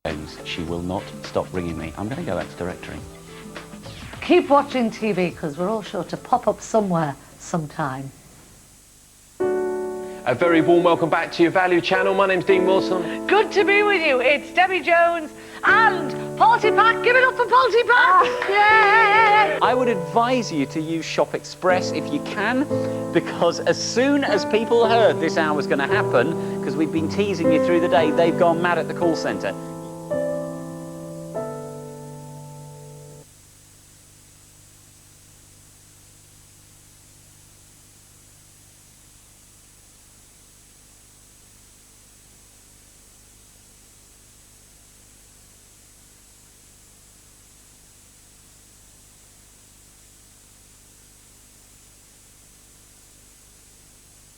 Jones. She will not stop ringing me. I'm going to go X directory. Keep watching TV, because we're all sure to pop up somewhere, sometime. A very warm welcome back to your Value Channel. My name's Dean Wilson. Good to be with you. It's Debbie Jones and Polty Pack. Give it up for Polty Pack. Yay! I would advise you to use Shop Express if you can, because as soon as people heard this hour was going to happen, because we've been teasing you through the day, they've gone mad at the call centre.